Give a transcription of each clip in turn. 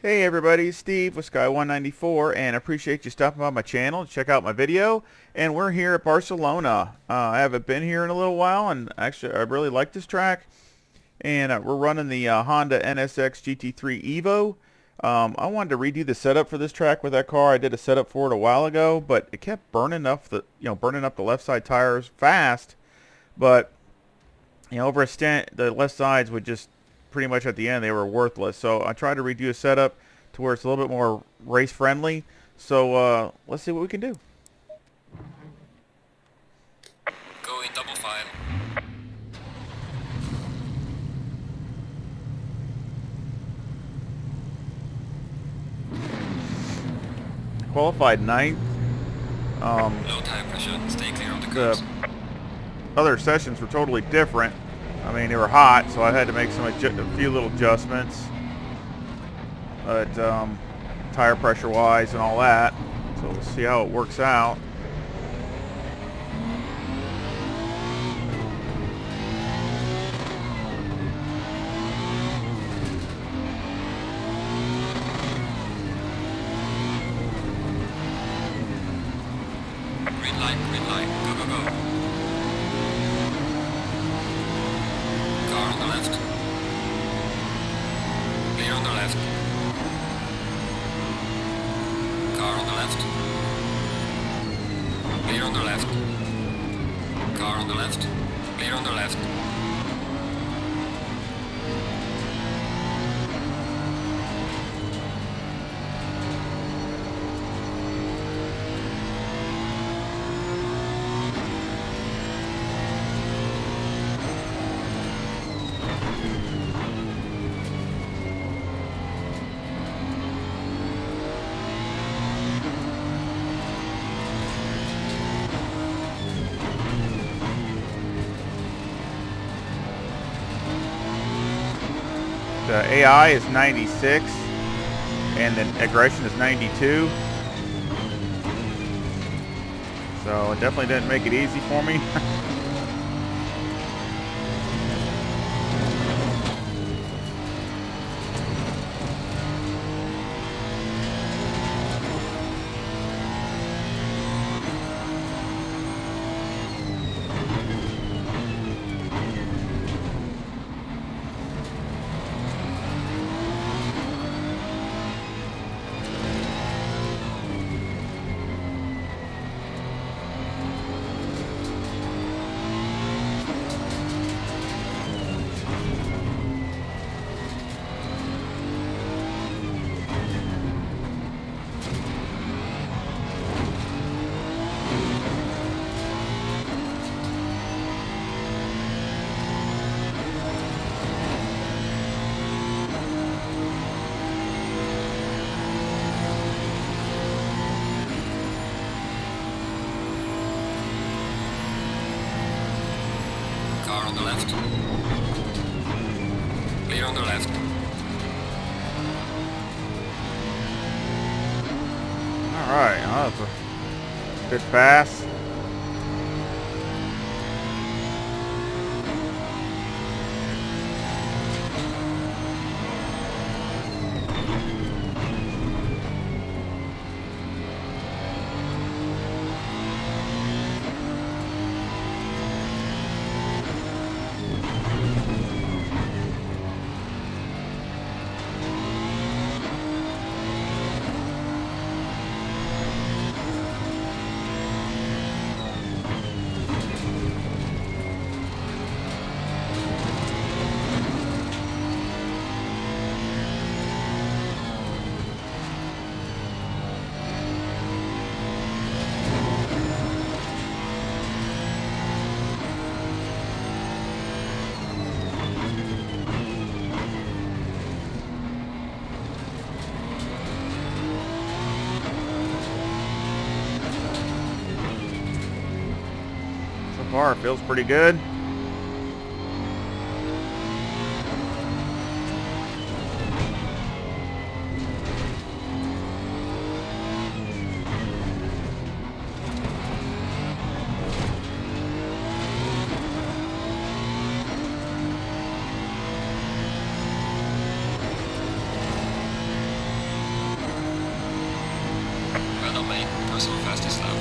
Hey everybody, Steve with Sky194, and I appreciate you stopping by my channel to check out my video. And we're here at Barcelona. I haven't been here in a little while, and actually I really like this track. And we're running the Honda NSX GT3 EVO. I wanted to redo the setup for this track with that car. I did a setup for it a while ago, but it kept burning up the left side tires fast. But over a stint, the left sides would just pretty much at the end they were worthless. So I tried to redo a setup to where it's a little bit more race friendly. So let's see what we can do. Go in double file. Qualified ninth. Low tire pressure, stay clear on the curves. The other sessions were totally different. I mean, they were hot, so I had to make a few little adjustments. But tire pressure wise and all that. So we'll see how it works out. Green light, go, go, go. Car on the left. Clear on the left. Car on the left. Clear on the left. Car on the left. Clear on the left. The AI is 96 and the aggression is 92. So it definitely didn't make it easy for me. Car on the left. Clear on the left. Alright, that's a good pass. So far, it feels pretty good. main, personal fastest lap.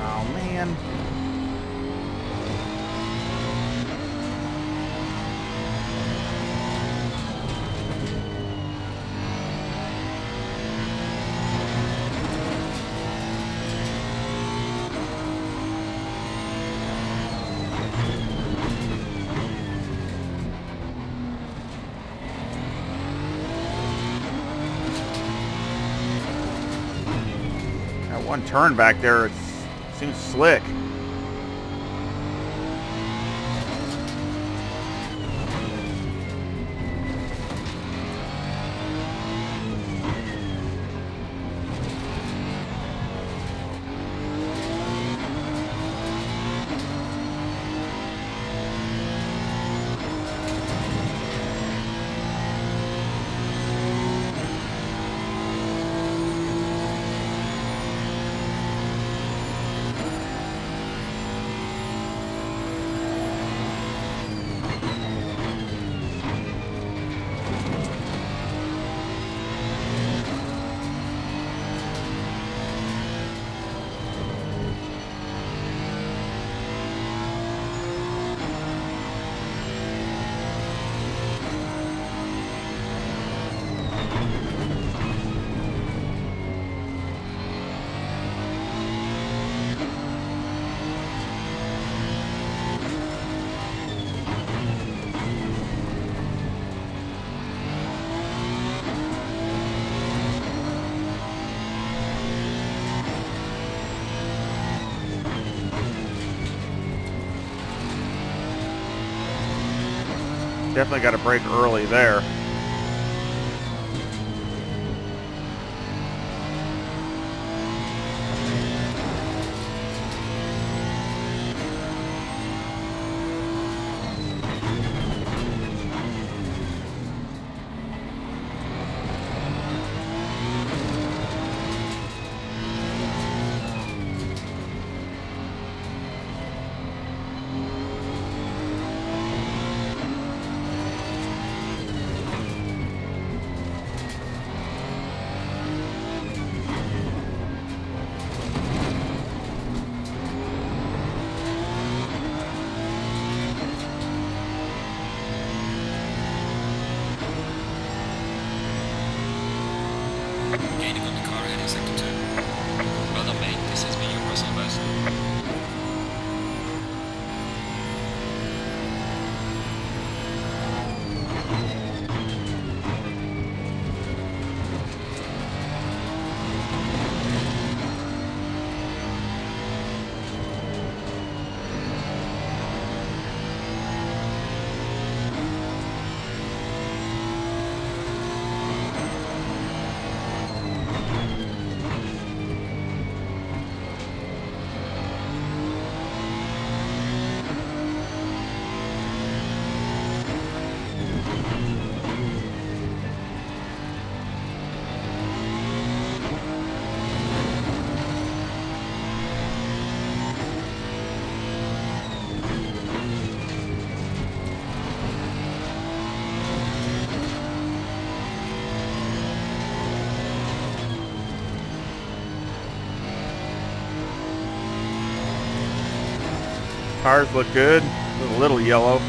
Oh, man. That one turn back there, it seems slick. Definitely got to brake early there. Gaining on the car heading sector 2. Well done, mate. This has been your personal best. Tires look good. A little yellow.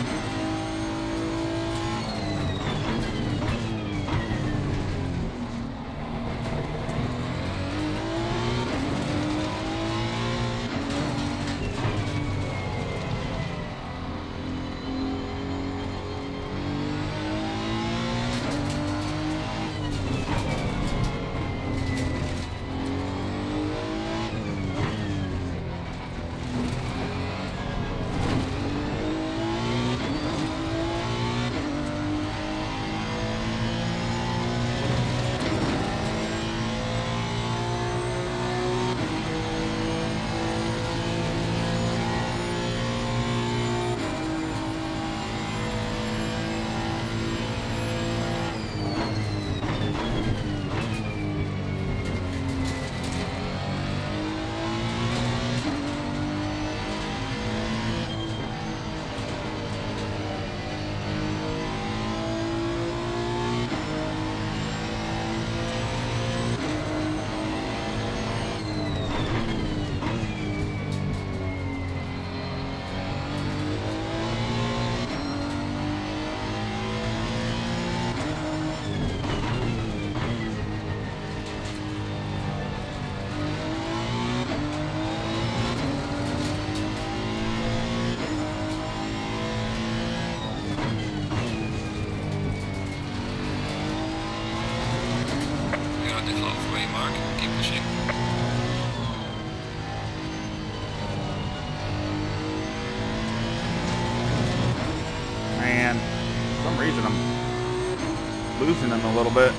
man. For some reason, I'm losing them a little bit.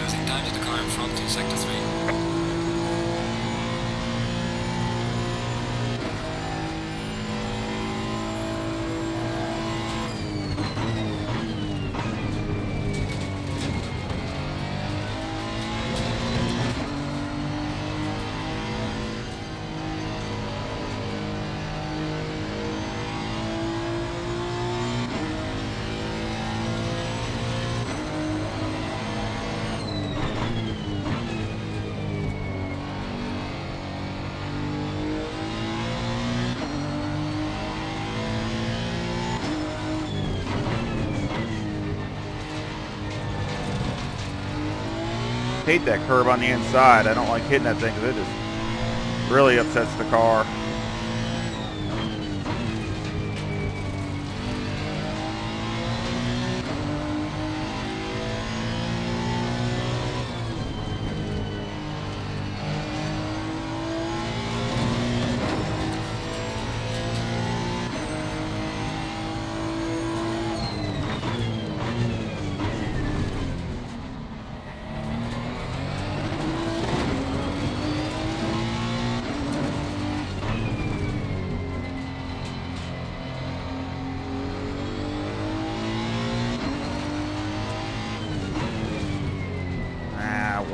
Losing time to the car in front in sector 3. Hate that curb on the inside. I don't like hitting that thing because it just really upsets the car.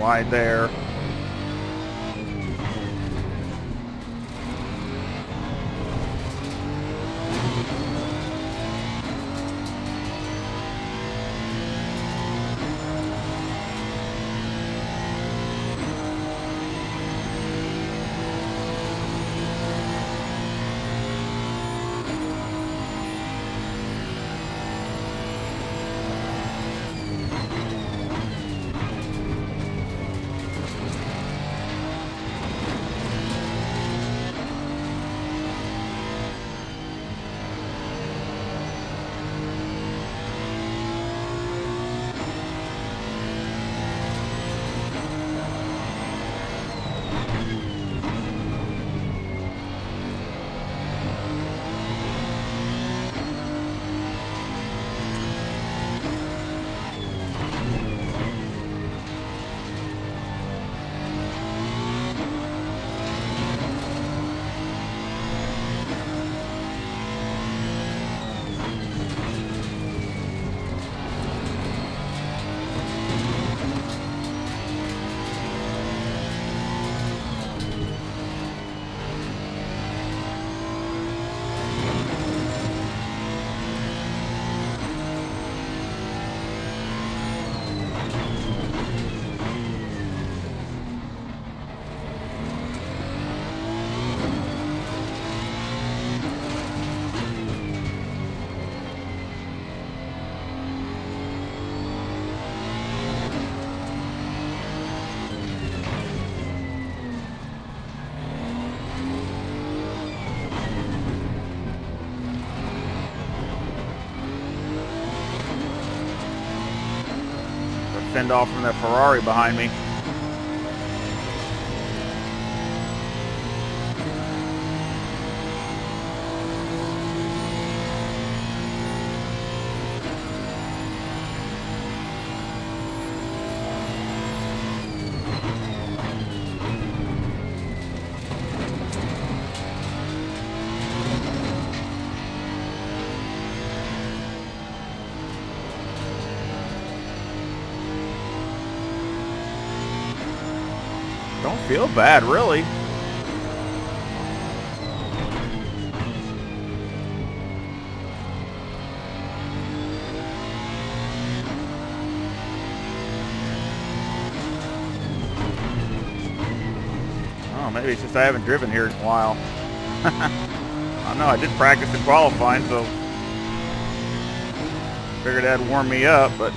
Wide there. Fend off from that Ferrari behind me. Don't feel bad, really. Oh, maybe it's just I haven't driven here in a while. I don't know, I did practice in qualifying, so figured that'd warm me up, but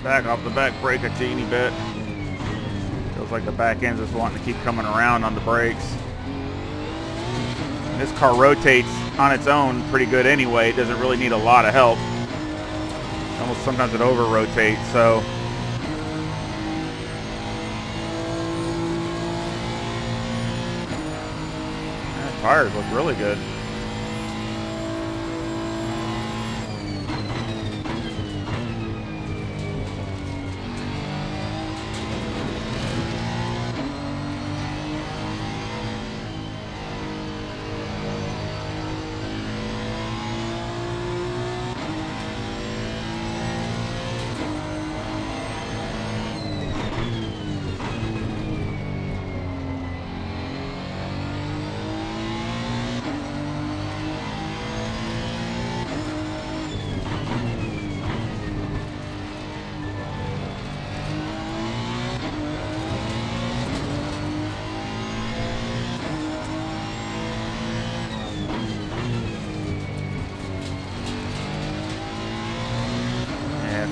back off the back brake a teeny bit. Feels like the back end's just wanting to keep coming around on the brakes. This car rotates on its own pretty good anyway. It doesn't really need a lot of help. Almost sometimes it over rotates, so tires look really good.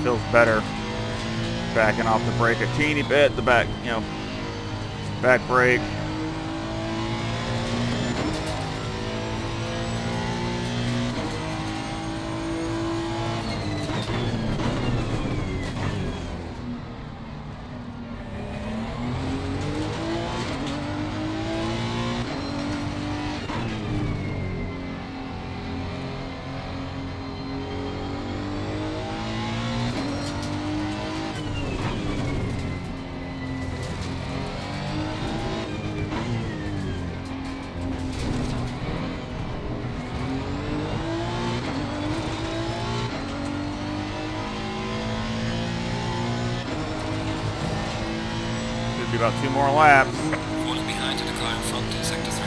Feels better backing off the brake a teeny bit, the back, back brake. About 2 more laps. Falling behind to the car in front in sector 3.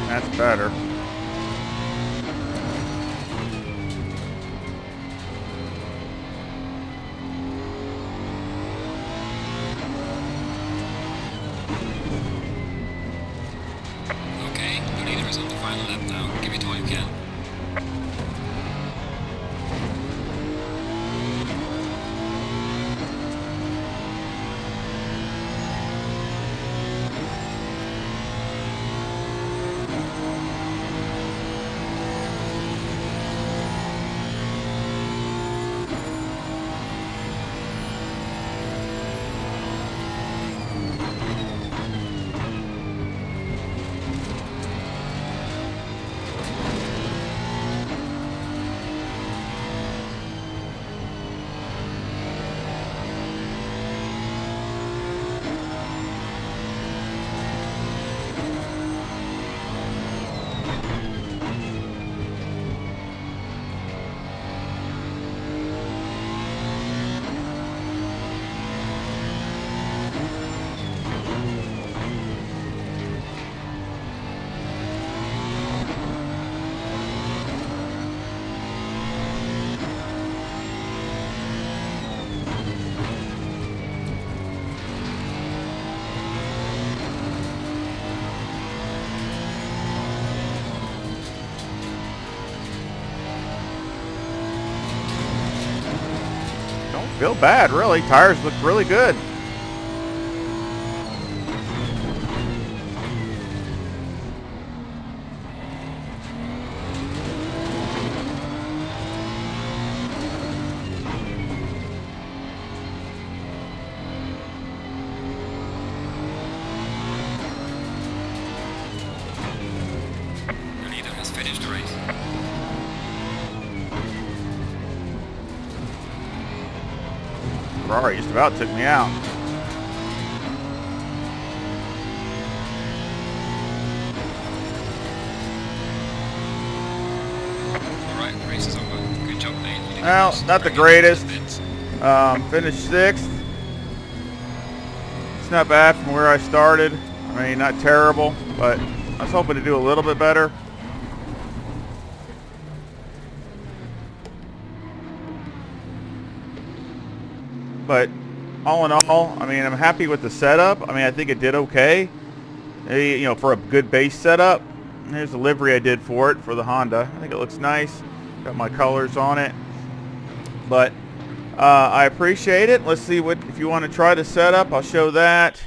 That's better. Okay, the leader is on the final lap now. Give it all you can. feel bad, really. Tires look really good. The leader has finished the race. Ferrari just about took me out. Alright, the race is over. Good job, mate. You did Well, fast. not the Very good greatest. bits. Finished 6th. It's not bad from where I started. I mean, not terrible, but I was hoping to do a little bit better. But all in all, I mean, I'm happy with the setup. I mean, I think it did okay. You know, for a good base setup. Here's the livery I did for it, for the Honda. I think it looks nice. Got my colors on it. But I appreciate it. Let's see what, if you want to try the setup, I'll show that.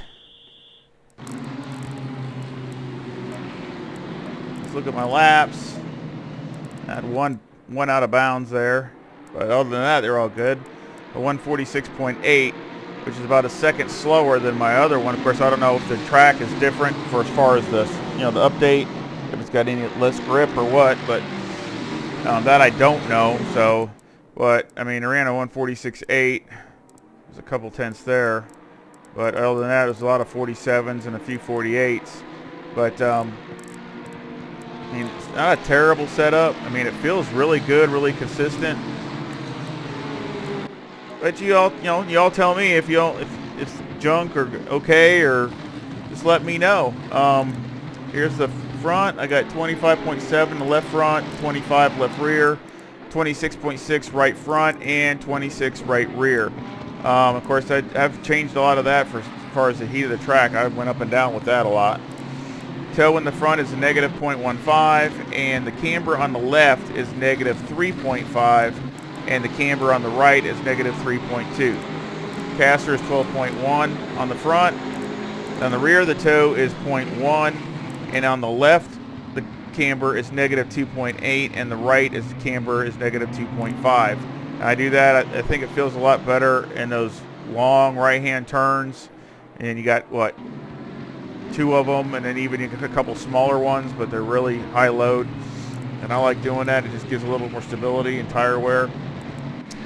Let's look at my laps. I had one out of bounds there. But other than that, they're all good. A 146.8, which is about a second slower than my other one. Of course, I don't know if the track is different for as far as the, you know, the update, if it's got any less grip or what, but that I don't know. So, but I mean, I ran a 146.8. There's a couple tenths there, but other than that, there's a lot of 47s and a few 48s. But I mean, it's not a terrible setup. I mean, it feels really good, really consistent. But you all tell me if you don't, if it's junk or okay, or just let me know. Here's the front. I got 25.7 the left front, 25 left rear, 26.6 right front, and 26 right rear. Of course, I've changed a lot of that for as far as the heat of the track. I went up and down with that a lot. Toe in the front is a negative 0.15, and the camber on the left is negative 3.5. and the camber on the right is negative 3.2. Caster is 12.1 on the front. On the rear, the toe is 0.1, and on the left, the camber is negative 2.8, and the right is camber is negative 2.5. I do that. I think it feels a lot better in those long right-hand turns, and you got what, 2 of them, and then even a couple smaller ones, but they're really high load, and I like doing that. It just gives a little more stability and tire wear.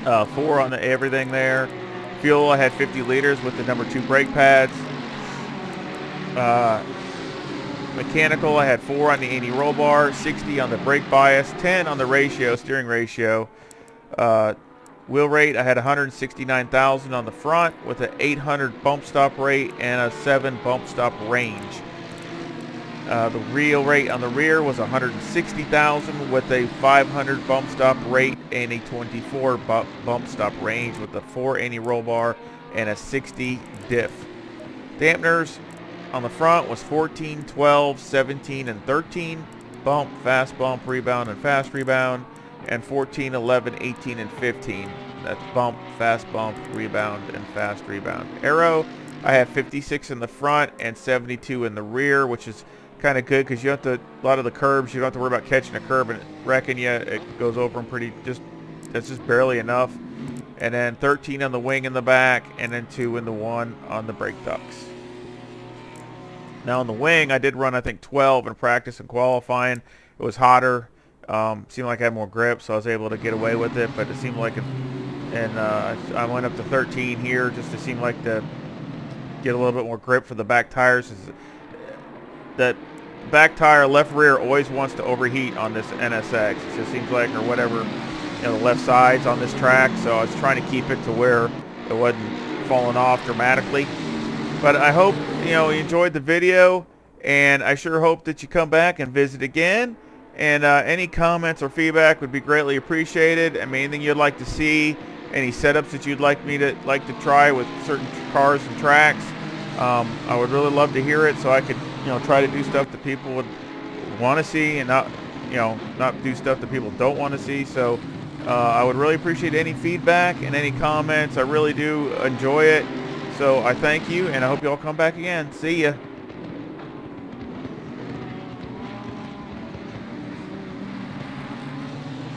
4 on the everything there. Fuel, I had 50 liters with the number 2 brake pads. Mechanical, I had 4 on the anti-roll bar, 60 on the brake bias, 10 on the ratio, steering ratio. Wheel rate, I had 169,000 on the front with an 800 bump stop rate and a 7 bump stop range. The wheel rate on the rear was 160,000 with a 500 bump stop rate and a 24 bump stop range with a 4 anti-roll bar and a 60 diff. Dampeners on the front was 14, 12, 17, and 13. Bump, fast bump, rebound, and fast rebound. And 14, 11, 18, and 15. That's bump, fast bump, rebound, and fast rebound. Aero, I have 56 in the front and 72 in the rear, which is kind of good because you have to, a lot of the curbs, you don't have to worry about catching a curb and wrecking you. It goes over them pretty, that's just barely enough. And then 13 on the wing in the back, and then 2 in the 1 on the brake ducts. Now on the wing, I did run, I think, 12 in practice and qualifying. It was hotter. Seemed like I had more grip, so I was able to get away with it. But it seemed like, I went up to 13 here just to seem like to get a little bit more grip for the back tires. That back tire, left rear, always wants to overheat on this NSX. It just seems like, or whatever, you know, the left sides on this track. So I was trying to keep it to where it wasn't falling off dramatically. But I hope, you know, you enjoyed the video, and I sure hope that you come back and visit again. And any comments or feedback would be greatly appreciated. I mean, anything you'd like to see, any setups that you'd like me to try with certain cars and tracks, I would really love to hear it, so I could, you know, try to do stuff that people would want to see, and not, you know, not do stuff that people don't want to see. So I would really appreciate any feedback and any comments. I really do enjoy it. So I thank you, and I hope you all come back again. See ya.